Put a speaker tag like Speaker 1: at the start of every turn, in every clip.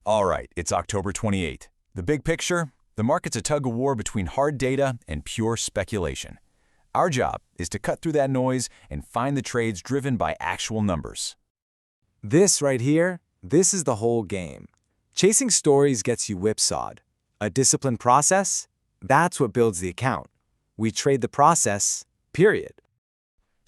Speaker 1: All right, it's October 28th. The big picture? The market's a tug-of-war between hard data and pure speculation. Our job is to cut through that noise and find the trades driven by actual numbers.
Speaker 2: This right here, this is the whole game. Chasing stories gets you whipsawed. A disciplined process? That's what builds the account. We trade the process, period.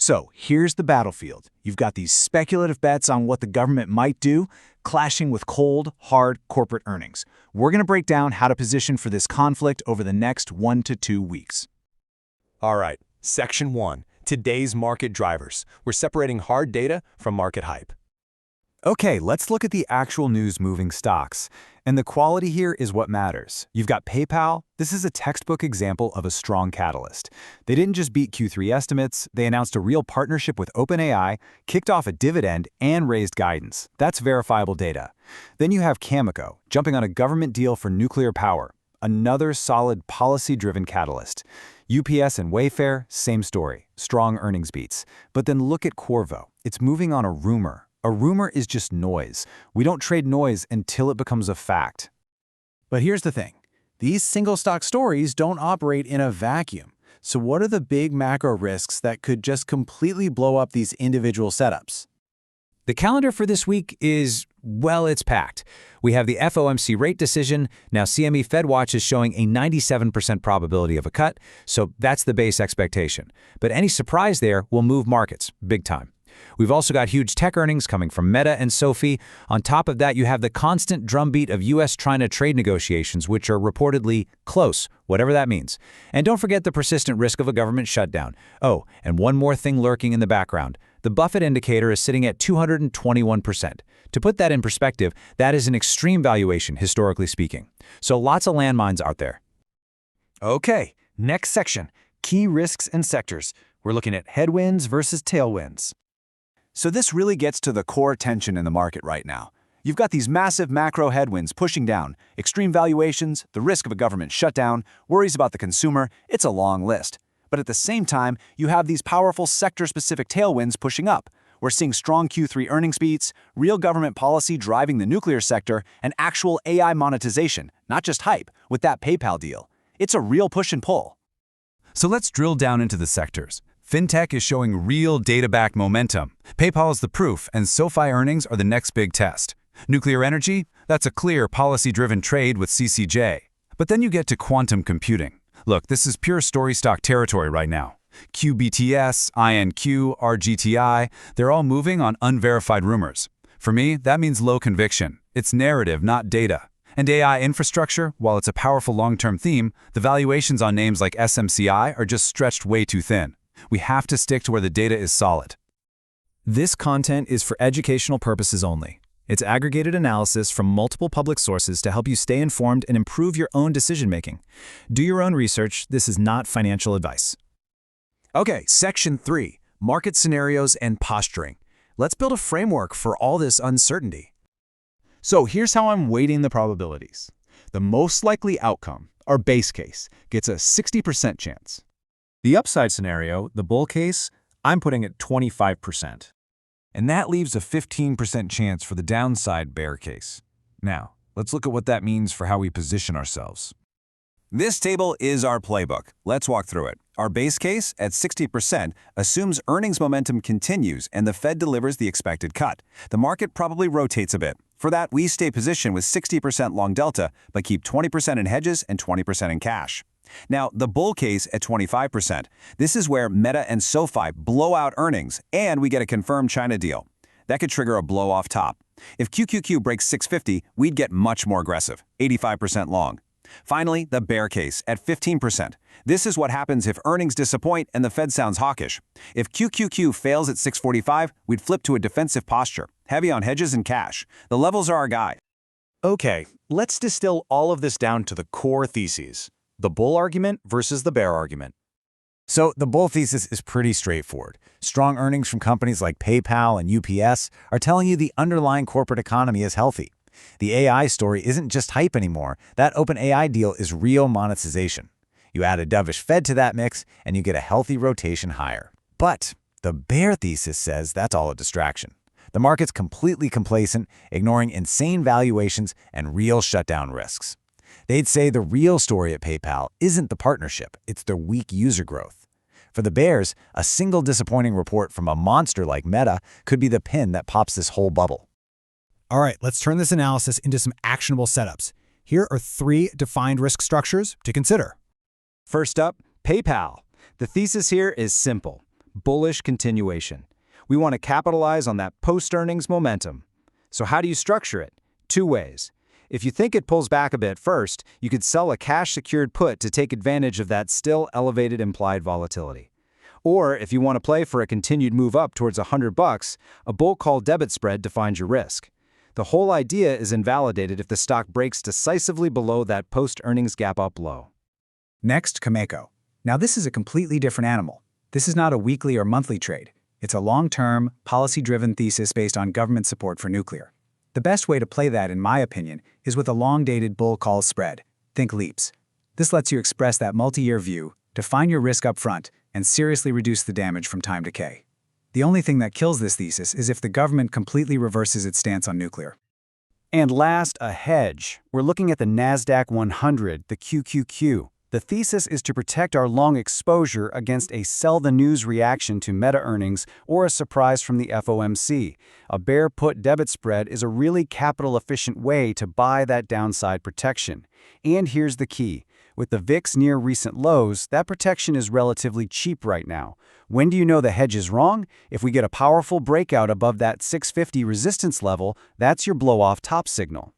Speaker 3: So here's the battlefield. You've got these speculative bets on what the government might do, clashing with cold, hard corporate earnings. We're going to break down how to position for this conflict over the next 1 to 2 weeks.
Speaker 4: All right, Section 1, today's market drivers. We're separating hard data from market hype.
Speaker 2: Okay, let's look at the actual news moving stocks. And the quality here is what matters. You've got PayPal. This is a textbook example of a strong catalyst. They didn't just beat Q3 estimates, they announced a real partnership with OpenAI, kicked off a dividend, and raised guidance. That's verifiable data. Then you have Cameco, jumping on a government deal for nuclear power. Another solid policy-driven catalyst. UPS and Wayfair, same story. Strong earnings beats. But then look at Corvo. It's moving on a rumor. A rumor is just noise. We don't trade noise until it becomes a fact.
Speaker 3: But here's the thing. These single stock stories don't operate in a vacuum. So what are the big macro risks that could just completely blow up these individual setups?
Speaker 5: The calendar for this week is, well, it's packed. We have the FOMC rate decision. Now CME FedWatch is showing a 97% probability of a cut, so that's the base expectation. But any surprise there will move markets, big time. We've also got huge tech earnings coming from Meta and Sophie. On top of that, you have the constant drumbeat of U.S.-China trade negotiations, which are reportedly close, whatever that means. And don't forget the persistent risk of a government shutdown. Oh, and one more thing lurking in the background. The Buffett indicator is sitting at 221%. To put that in perspective, that is an extreme valuation, historically speaking. So lots of landmines out there.
Speaker 2: Okay, next section, key risks and sectors. We're looking at headwinds versus tailwinds. So this really gets to the core tension in the market right now. You've got these massive macro headwinds pushing down, extreme valuations, the risk of a government shutdown, worries about the consumer. It's a long list. But at the same time, you have these powerful sector-specific tailwinds pushing up. We're seeing strong Q3 earnings beats, real government policy driving the nuclear sector, and actual AI monetization, not just hype, with that PayPal deal. It's a real push and pull.
Speaker 1: So let's drill down into the sectors. Fintech is showing real data-backed momentum. PayPal is the proof, and SoFi earnings are the next big test. Nuclear energy? That's a clear policy-driven trade with CCJ. But then you get to quantum computing. Look, this is pure story stock territory right now. QBTS, INQ, RGTI, they're all moving on unverified rumors. For me, that means low conviction. It's narrative, not data. And AI infrastructure, while it's a powerful long-term theme, the valuations on names like SMCI are just stretched way too thin. We have to stick to where the data is solid.
Speaker 2: This content is for educational purposes only. It's aggregated analysis from multiple public sources to help you stay informed and improve your own decision-making. Do your own research. This is not financial advice. Okay, Section 3, Market Scenarios and Posturing. Let's build a framework for all this uncertainty. So here's how I'm weighting the probabilities. The most likely outcome, our base case, gets a 60% chance. The upside scenario, the bull case, I'm putting at 25%.
Speaker 1: And that leaves a 15% chance for the downside bear case. Now, let's look at what that means for how we position ourselves. This table is our playbook. Let's walk through it. Our base case, at 60%, assumes earnings momentum continues and the Fed delivers the expected cut. The market probably rotates a bit. For that, we stay positioned with 60% long delta, but keep 20% in hedges and 20% in cash. Now, the bull case at 25%. This is where Meta and SoFi blow out earnings, and we get a confirmed China deal. That could trigger a blow off top. If QQQ breaks 650, we'd get much more aggressive, 85% long. Finally, the bear case at 15%. This is what happens if earnings disappoint and the Fed sounds hawkish. If QQQ fails at 645, we'd flip to a defensive posture, heavy on hedges and cash. The levels are our guide.
Speaker 2: Okay, let's distill all of this down to the core theses. The bull argument versus the bear argument.
Speaker 3: So the bull thesis is pretty straightforward. Strong earnings from companies like PayPal and UPS are telling you the underlying corporate economy is healthy. The AI story isn't just hype anymore. That OpenAI deal is real monetization. You add a dovish Fed to that mix, and you get a healthy rotation higher. But the bear thesis says that's all a distraction. The market's completely complacent, ignoring insane valuations and real shutdown risks. They'd say the real story at PayPal isn't the partnership, it's their weak user growth. For the bears, a single disappointing report from a monster like Meta could be the pin that pops this whole bubble.
Speaker 2: All right, let's turn this analysis into some actionable setups. Here are 3 defined risk structures to consider.
Speaker 5: First up, PayPal. The thesis here is simple: bullish continuation. We want to capitalize on that post-earnings momentum. So how do you structure it? 2 ways. If you think it pulls back a bit first, you could sell a cash-secured put to take advantage of that still elevated implied volatility. Or if you want to play for a continued move up towards $100, a bull call debit spread defines your risk. The whole idea is invalidated if the stock breaks decisively below that post-earnings gap up low.
Speaker 2: Next, Cameco. Now this is a completely different animal. This is not a weekly or monthly trade. It's a long-term, policy-driven thesis based on government support for nuclear. The best way to play that, in my opinion, is with a long-dated bull call spread. Think leaps. This lets you express that multi-year view, define your risk up front, and seriously reduce the damage from time decay. The only thing that kills this thesis is if the government completely reverses its stance on nuclear.
Speaker 3: And last, a hedge. We're looking at the NASDAQ 100, the QQQ. The thesis is to protect our long exposure against a sell-the-news reaction to Meta earnings or a surprise from the FOMC. A bear put debit spread is a really capital-efficient way to buy that downside protection. And here's the key. With the VIX near recent lows, that protection is relatively cheap right now. When do you know the hedge is wrong? If we get a powerful breakout above that 650 resistance level, that's your blow-off top signal.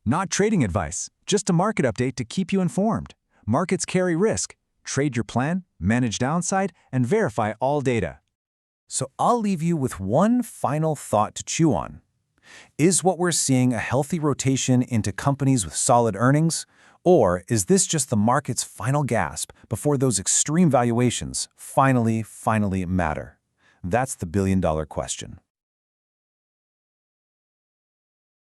Speaker 1: Not trading advice, just a market update to keep you informed. Markets carry risk. Trade your plan, manage downside, and verify all data.
Speaker 3: So I'll leave you with one final thought to chew on. Is what we're seeing a healthy rotation into companies with solid earnings? Or is this just the market's final gasp before those extreme valuations finally matter? That's the billion-dollar question.